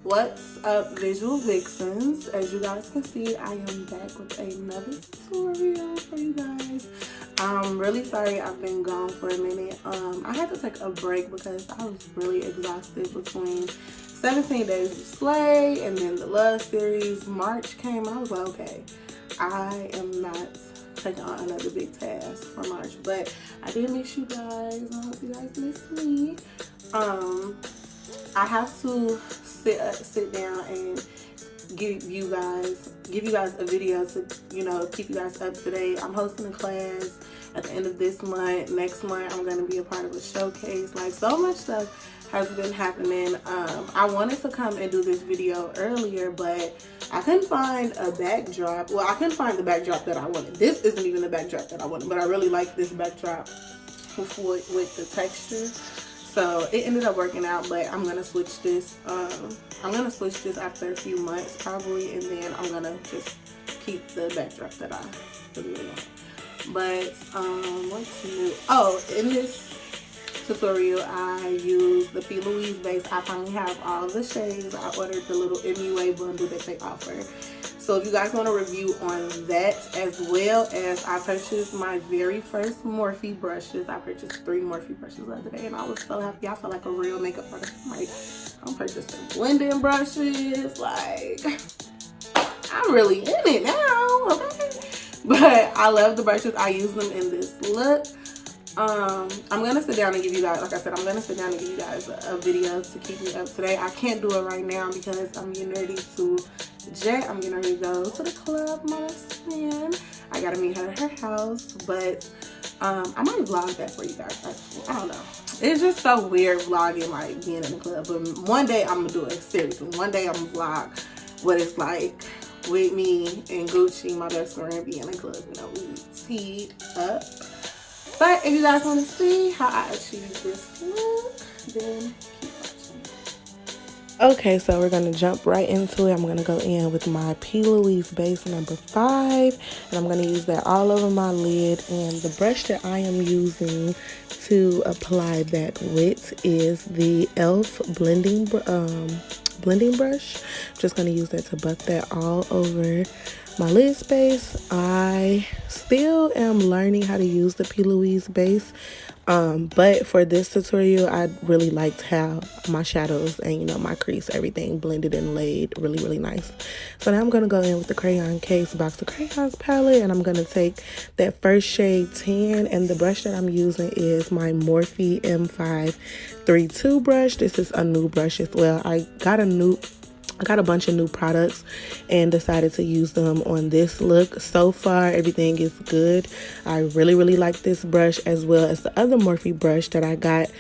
What's up, visual vixens? As you guys can see, I am back with another tutorial for you guys. I'm really sorry I've been gone for a minute. I had to take a break because I was really exhausted between 17 Days of Slay and then the Love series. March came and I was like, okay, I am not taking on another big task for March, but I did miss you guys. I hope you guys miss me. I have to sit down and give you guys a video to, you know, keep you guys up to date. I'm hosting a class at the end of this month. Next month I'm going to be a part of a showcase. Like, so much stuff has been happening. I wanted to come and do this video earlier, but I couldn't find a backdrop. Well, I couldn't find the backdrop that I wanted. This isn't even the backdrop that I wanted, but I really like this backdrop with the texture. So it ended up working out, but I'm gonna switch this. I'm gonna switch this after a few months probably, and then I'm gonna just keep the backdrop that I really want. But what's new? Oh, in this tutorial I use the P. Louise base. I finally have all the shades. I ordered the little MUA bundle that they offer. So if you guys want a review on that, as well as I purchased my very first Morphe brushes. I purchased 3 Morphe brushes the other day and I was so happy. I felt like a real makeup artist. I'm like, I'm purchasing blending brushes. Like, I'm really in it now, okay? But I love the brushes. I use them in this look. I'm gonna sit down and give you guys, like I said, I'm gonna sit down and give you guys a video to keep me up today. I can't do it right now because I'm getting ready to jet. I'm getting ready to go to the club, my best friend. I gotta meet her at her house, but I might vlog that for you guys actually. I don't know. It's just so weird vlogging, like being in the club. But one day I'm gonna do it, seriously. One day I'm gonna vlog what it's like with me and Gucci, my best friend, being in the club. You know, we teed up. But if you guys want to see how I achieve this look, then keep watching. Okay, so we're going to jump right into it. I'm going to go in with my P. Louise base number 5. And I'm going to use that all over my lid. And the brush that I am using to apply that with is the e.l.f. blending brush. I'm just going to use that to buff that all over my lid space. I still am learning how to use the P. Louise base, but for this tutorial I really liked how my shadows and, you know, my crease, everything blended and laid really nice. So now I'm going to go in with the Crayon Case Box of Crayons palette, and I'm going to take that first shade 10, and the brush that I'm using is my Morphe M532 brush. This is a new brush as well. I got a bunch of new products and decided to use them on this look. So far, everything is good. I really like this brush as well as the other Morphe brush that I got.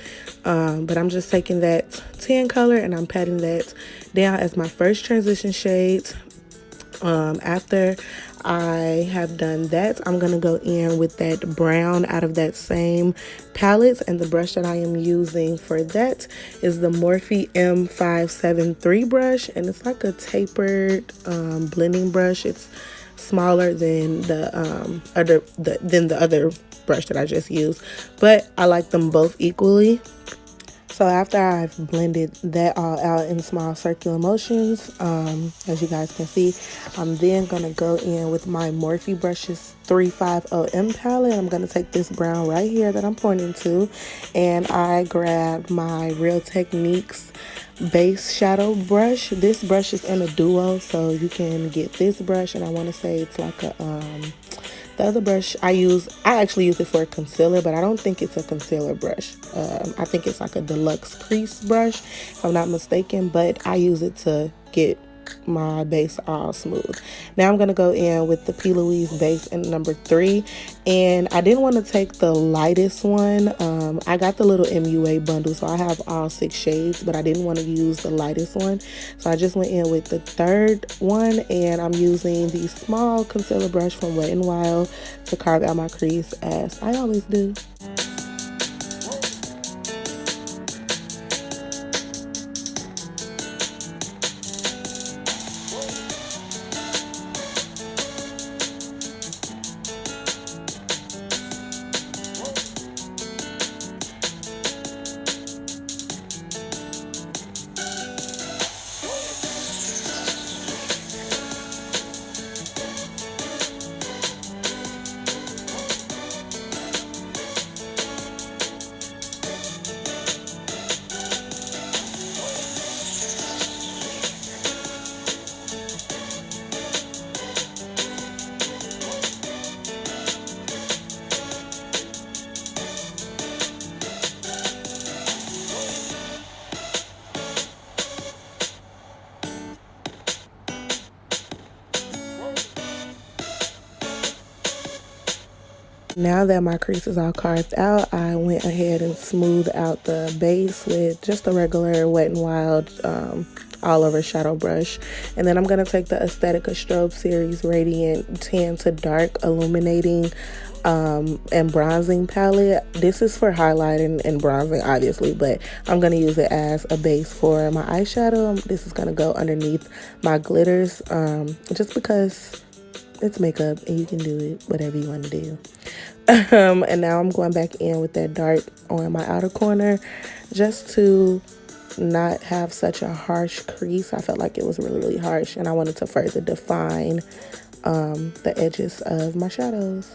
But I'm just taking that tan color and I'm patting that down as my first transition shade. After I have done that, I'm going to go in with that brown out of that same palette, and the brush that I am using for that is the Morphe M573 brush, and it's like a tapered blending brush. It's smaller than the other brush that I just used, but I like them both equally. So after I've blended that all out in small circular motions, as you guys can see, I'm then going to go in with my Morphe Brushes 350M palette. I'm going to take this brown right here that I'm pointing to, and I grabbed my Real Techniques base shadow brush. This brush is in a duo, so you can get this brush, and I want to say it's like a the other brush I actually use it for a concealer, but I don't think it's a concealer brush. I think it's like a deluxe crease brush, if I'm not mistaken, but I use it to get my base all smooth. Now I'm going to go in with the P. Louise base in number 3, and I didn't want to take the lightest one. I got the little MUA bundle, so I have all 6 shades, but I didn't want to use the lightest one, so I just went in with the 3rd one, and I'm using the small concealer brush from Wet n Wild to carve out my crease, as I always do. Now that my crease is all carved out, I went ahead and smoothed out the base with just a regular Wet n Wild all over shadow brush. And then I'm going to take the Aesthetica Strobe Series Radiant Tan to Dark Illuminating and Bronzing palette. This is for highlighting and bronzing, obviously, but I'm going to use it as a base for my eyeshadow. This is going to go underneath my glitters, just because it's makeup and you can do it whatever you want to do. And now I'm going back in with that dark on my outer corner just to not have such a harsh crease. I felt like it was really harsh, and I wanted to further define the edges of my shadows.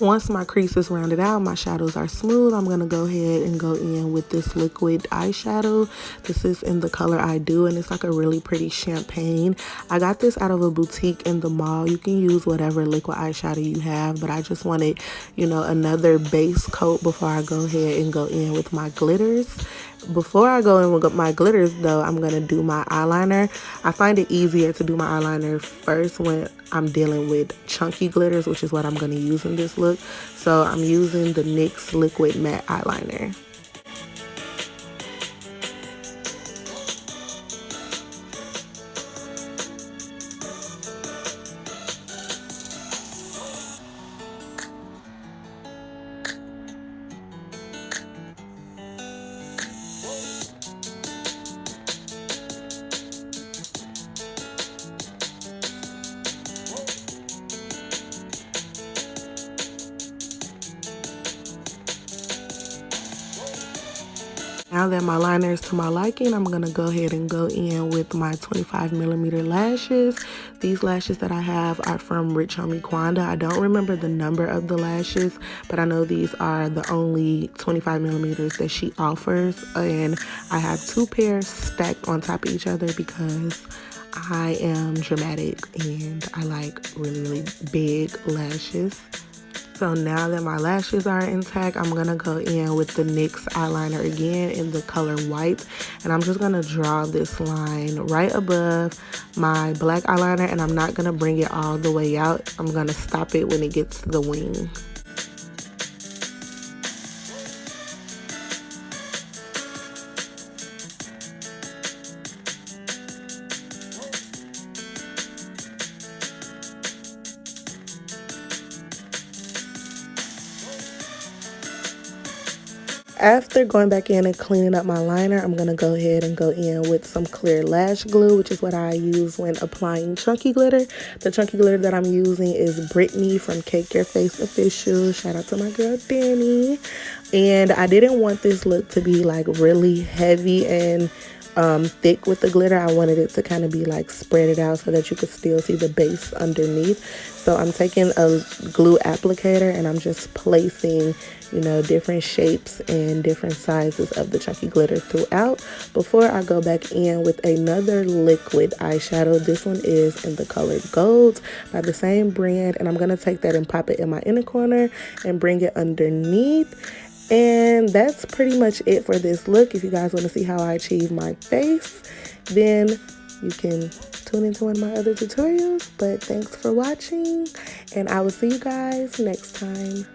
Once my crease is rounded out, my shadows are smooth, I'm going to go ahead and go in with this liquid eyeshadow. This is in the color I Do, and it's like a really pretty champagne. I got this out of a boutique in the mall. You can use whatever liquid eyeshadow you have, but I just wanted, you know, another base coat before I go ahead and go in with my glitters. Before I go in with my glitters, though, I'm going to do my eyeliner. I find it easier to do my eyeliner first when I'm dealing with chunky glitters, which is what I'm going to use in this look. So I'm using the NYX Liquid Matte Eyeliner. Now that my liner is to my liking, I'm going to go ahead and go in with my 25mm lashes. These lashes that I have are from Rich Homie Quanda. I don't remember the number of the lashes, but I know these are the only 25mm that she offers. And I have 2 pairs stacked on top of each other because I am dramatic and I like really big lashes. So now that my lashes are intact, I'm going to go in with the NYX eyeliner again in the color White. And I'm just going to draw this line right above my black eyeliner, and I'm not going to bring it all the way out. I'm going to stop it when it gets to the wing. After going back in and cleaning up my liner, I'm going to go ahead and go in with some clear lash glue, which is what I use when applying chunky glitter. The chunky glitter that I'm using is Brittany from Cake Your Face Official. Shout out to my girl Danny. And I didn't want this look to be like really heavy and thick with the glitter. I wanted it to kind of be like spread it out so that you could still see the base underneath. So I'm taking a glue applicator and I'm just placing, you know, different shapes and different sizes of the chunky glitter throughout before I go back in with another liquid eyeshadow. This one is in the color Gold by the same brand, and I'm going to take that and pop it in my inner corner and bring it underneath. And that's pretty much it for this look. If you guys want to see how I achieve my face, then you can tune into one of my other tutorials. But thanks for watching, and I will see you guys next time.